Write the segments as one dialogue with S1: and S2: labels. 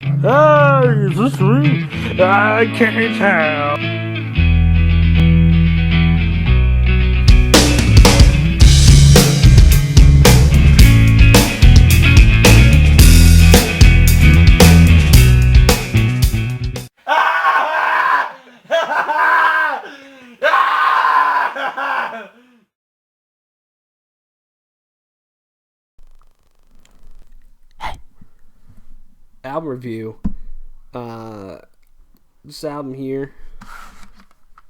S1: Hey, is this sweet? I can't tell.
S2: Album review. Uh, this album here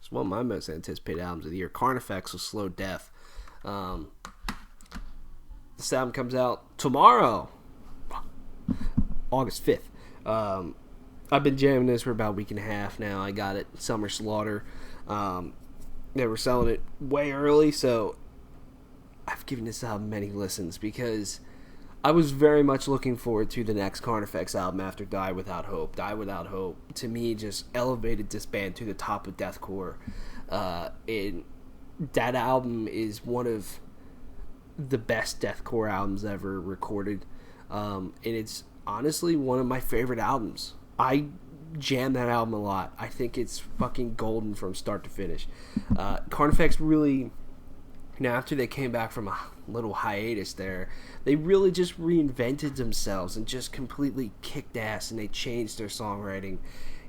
S2: is one of my most anticipated albums of the year. Carnifex with Slow Death. Um, this album comes out tomorrow, August 5th. I've been jamming this for about a week and a half now. I got it Summer Slaughter. They were selling it way early, so I've given this album many listens because I was very much looking forward to the next Carnifex album after Die Without Hope. Die Without Hope, to me, just elevated this band to the top of deathcore. That album is one of the best deathcore albums ever recorded. And it's honestly one of my favorite albums. I jam that album a lot. I think it's fucking golden from start to finish. Carnifex really... Now, after they came back from a little hiatus there, they really just reinvented themselves and just completely kicked ass, and they changed their songwriting,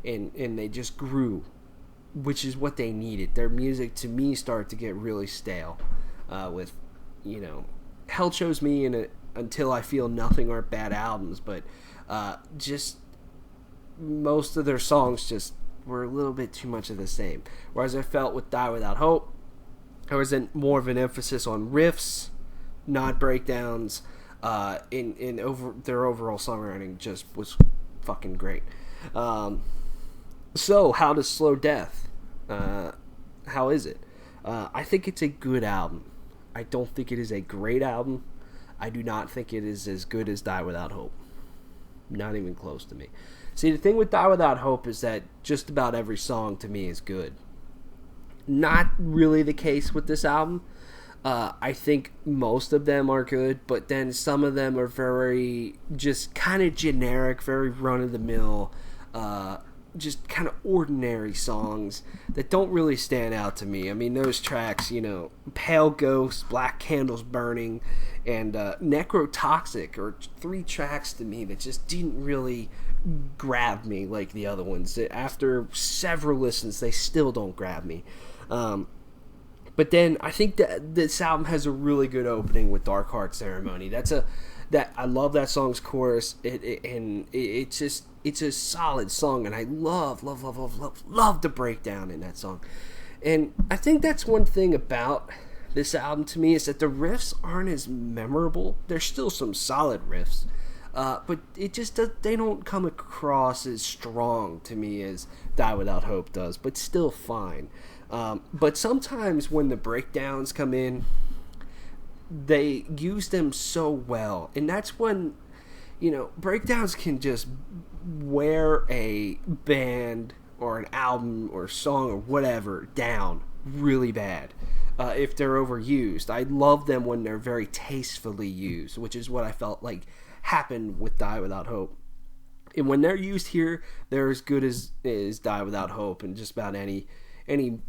S2: and they just grew, which is what they needed. Their music, to me, started to get really stale with, Hell Chose Me and Until I Feel Nothing aren't bad albums, but just most of their songs just were a little bit too much of the same. Whereas I felt with Die Without Hope, there was more of an emphasis on riffs, not breakdowns. In over their overall songwriting just was fucking great. So how does Slow Death? How is it? I think it's a good album. I don't think it is a great album. I do not think it is as good as Die Without Hope. Not even close to me. See, the thing with Die Without Hope is that just about every song to me is good. Not really the case with this album. I think most of them are good, but then some of them are very just kind of generic, very run-of-the-mill, just kind of ordinary songs that don't really stand out to me. I mean, those tracks, Pale Ghost, Black Candles Burning, and Necrotoxic are three tracks to me that just didn't really grab me like the other ones. After several listens, they still don't grab me. But then I think that this album has a really good opening with Dark Heart Ceremony. I love that song's chorus. It's a solid song, and I love the breakdown in that song. And I think that's one thing about this album to me is that the riffs aren't as memorable. There's still some solid riffs, but they don't come across as strong to me as Die Without Hope does, but still fine. But sometimes when the breakdowns come in, they use them so well. And that's when, breakdowns can just wear a band or an album or song or whatever down really bad if they're overused. I love them when they're very tastefully used, which is what I felt like happened with Die Without Hope. And when they're used here, they're as good as Die Without Hope and just about any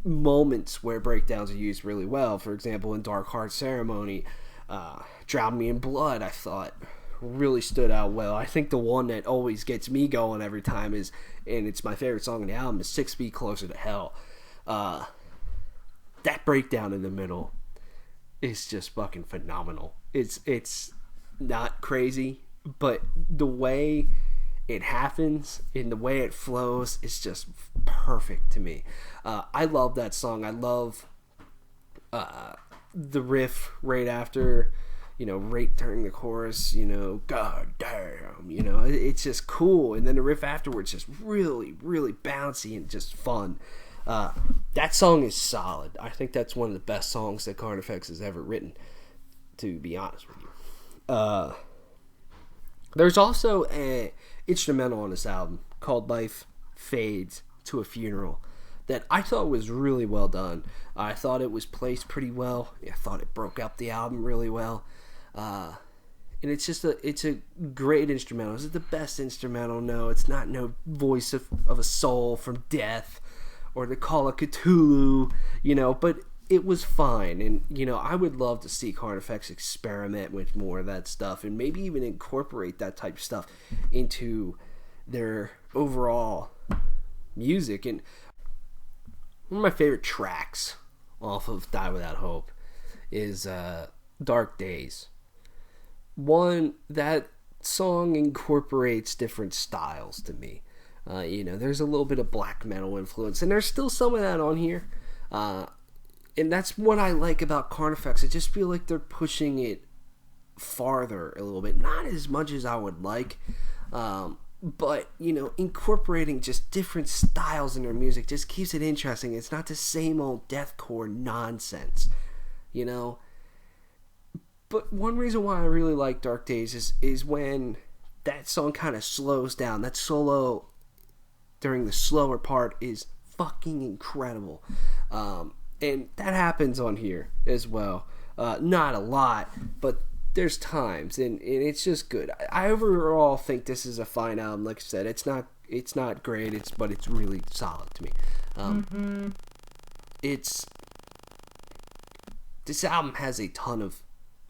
S2: moments where breakdowns are used really well. For example, in Dark Heart Ceremony, Drown Me in Blood, I thought really stood out well. I think the one that always gets me going every time and it's my favorite song in the album, is 6 Feet Closer to Hell. That breakdown in the middle is just fucking phenomenal. It's not crazy, but the way it happens and the way it flows is just perfect to me. I love that song. I love the riff right after, right during the chorus, God damn, it's just cool. And then the riff afterwards just really, really bouncy and just fun. That song is solid. I think that's one of the best songs that Carnifex has ever written, to be honest with you. There's also an instrumental on this album called Life Fades to a Funeral that I thought was really well done. I thought it was placed pretty well. I thought it broke up the album really well. and it's a great instrumental. Is it the best instrumental? No, it's not. No voice of a soul from death, or the Call of Cthulhu, but it was fine. And I would love to see Carnifex experiment with more of that stuff, and maybe even incorporate that type of stuff into their overall music. And one of my favorite tracks off of Die Without Hope is Dark Days. One, that song incorporates different styles to me. There's a little bit of black metal influence, and there's still some of that on here. And that's what I like about Carnifex. I just feel like they're pushing it farther a little bit. Not as much as I would like, but, incorporating just different styles in their music just keeps it interesting. It's not the same old deathcore nonsense, But one reason why I really like Dark Days is when that song kind of slows down. That solo during the slower part is fucking incredible. And that happens on here as well. Not a lot, but there's times, and it's just good. I overall think this is a fine album. Like I said, it's not great, but it's really solid to me. This album has a ton of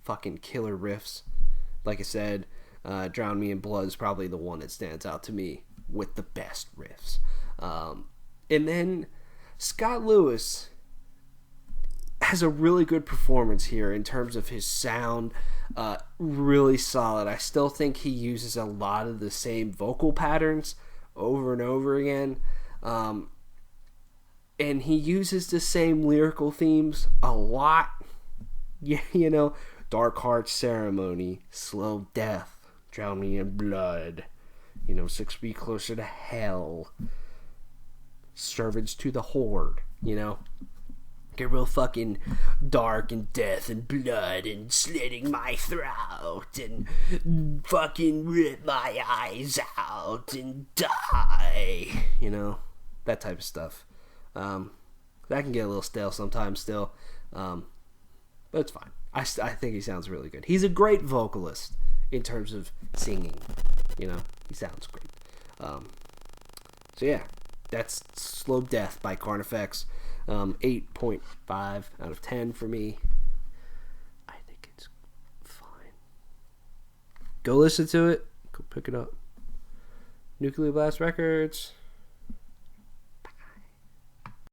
S2: fucking killer riffs. Like I said, Drown Me in Blood is probably the one that stands out to me with the best riffs. And then Scott Lewis has a really good performance here in terms of his sound. Really solid. I still think he uses a lot of the same vocal patterns over and over again. And he uses the same lyrical themes a lot. Yeah, Dark Heart Ceremony, Slow Death, Drown Me in Blood, 6 Feet Closer to Hell, Servants to the Horde, Get real fucking dark and death and blood and slitting my throat and fucking rip my eyes out and die. That type of stuff. That can get a little stale sometimes still. But it's fine. I think he sounds really good. He's a great vocalist in terms of singing. He sounds great. So yeah, that's Slow Death by Carnifex. 8.5 out of 10 for me. I think it's fine. Go listen to it. Go pick it up. Nuclear Blast Records.